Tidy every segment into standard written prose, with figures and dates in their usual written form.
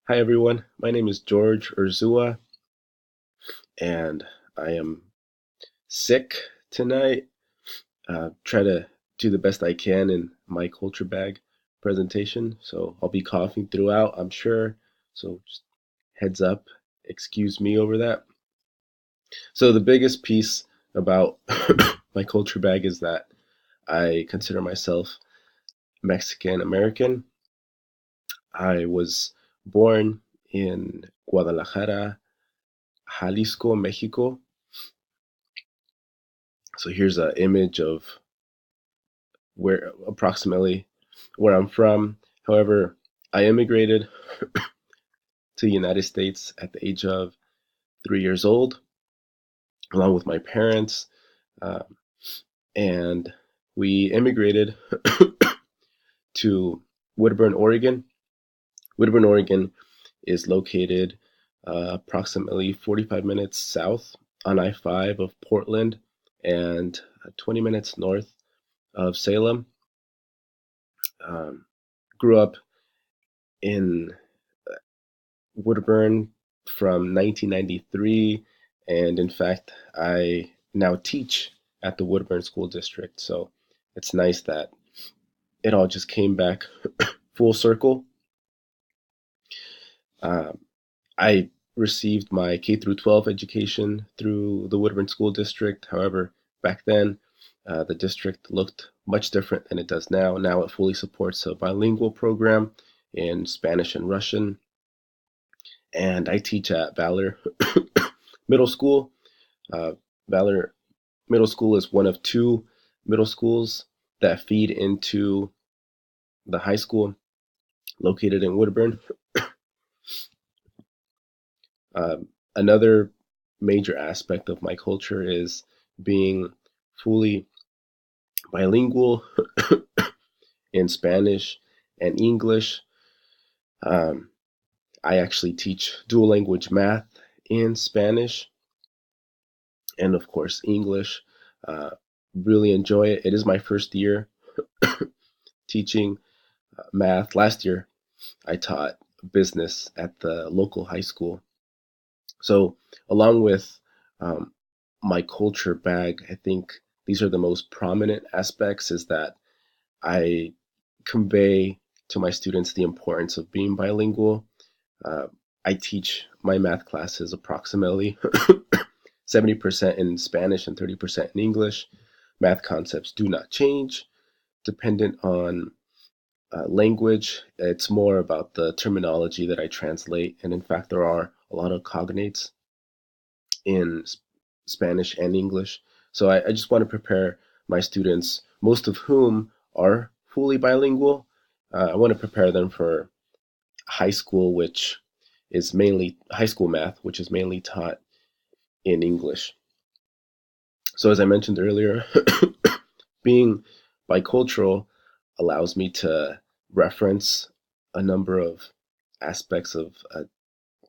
Hi everyone, my name is George Urzua, and I am sick tonight. Try to do the best I can in my culture bag presentation, so I'll be coughing throughout, I'm sure. So just heads up, excuse me over that. So the biggest piece about my culture bag is that I consider myself Mexican American. I was born in Guadalajara, Jalisco, Mexico. So here's an image of where approximately where I'm from. However, I immigrated to the United States at the age of 3 years old, along with my parents, uh, and we immigrated to Woodburn, Oregon. Woodburn, Oregon is located approximately 45 minutes south on I-5 of Portland and 20 minutes north of Salem. Um, Grew up in Woodburn from 1993, and in fact, I now teach at the Woodburn School District. So it's nice that it all just came back full circle. Uh, I received my K through 12 education through the Woodburn School District. However, back then, the district looked much different than it does now. Now it fully supports a bilingual program in Spanish and Russian, and I teach at Valor Middle School. Uh, Valor Middle School is one of two middle schools that feed into the high school located in Woodburn. Another major aspect of my culture is being fully bilingual in Spanish and English. Um, I actually teach dual language math in Spanish and, of course, English. Uh, really enjoy it. It is my first year teaching math. Last year, I taught business at the local high school. So, along with um, my culture bag, I think these are the most prominent aspects is that I convey to my students the importance of being bilingual. Uh, I teach my math classes approximately 70% in Spanish and 30% in English. Math concepts do not change dependent on language. It's more about the terminology that I translate. And in fact, there are a lot of cognates in Spanish and English. So I just want to prepare my students, most of whom are fully bilingual. I want to prepare them for high school, which is mainly high school math, which is mainly taught in English. So as I mentioned earlier, being bicultural allows me to reference a number of aspects of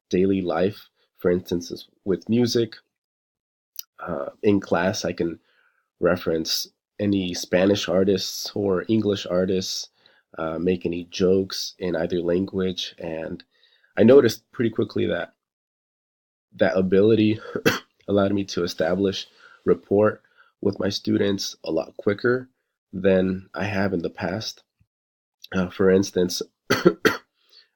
daily life. For instance, with music, in class, I can reference any Spanish artists or English artists, make any jokes in either language. And I noticed pretty quickly that that ability allowed me to establish rapport with my students a lot quicker than I have in the past. For instance,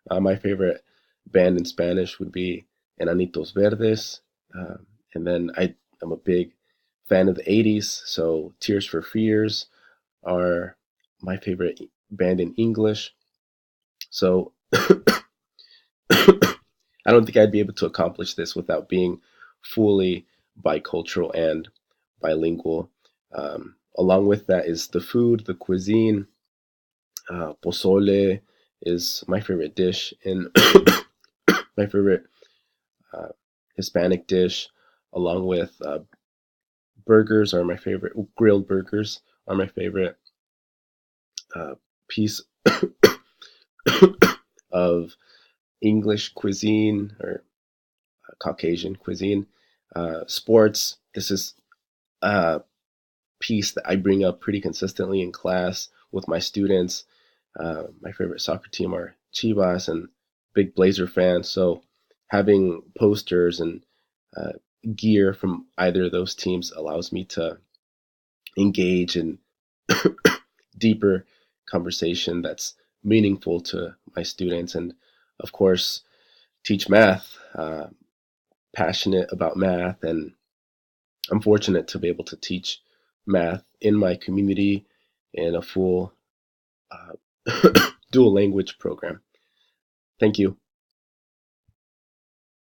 my favorite band in Spanish would be Enanitos Verdes. And then I'm a big fan of the 80s, so Tears for Fears are my favorite band in English. So I don't think I'd be able to accomplish this without being fully bicultural and bilingual. Along with that is the food, the cuisine. Pozole is my favorite dish, and my favorite uh, Hispanic dish, along with burgers are my favorite. Grilled burgers are my favorite uh, piece of English cuisine or Caucasian cuisine. Sports. This is a piece that I bring up pretty consistently in class with my students. My favorite soccer team are Chivas, and big Blazer fan, so having posters and uh, gear from either of those teams allows me to engage in deeper conversation that's meaningful to my students, and of course, teach math. Passionate about math, and I'm fortunate to be able to teach math in my community in a full uh, dual language program. Thank you.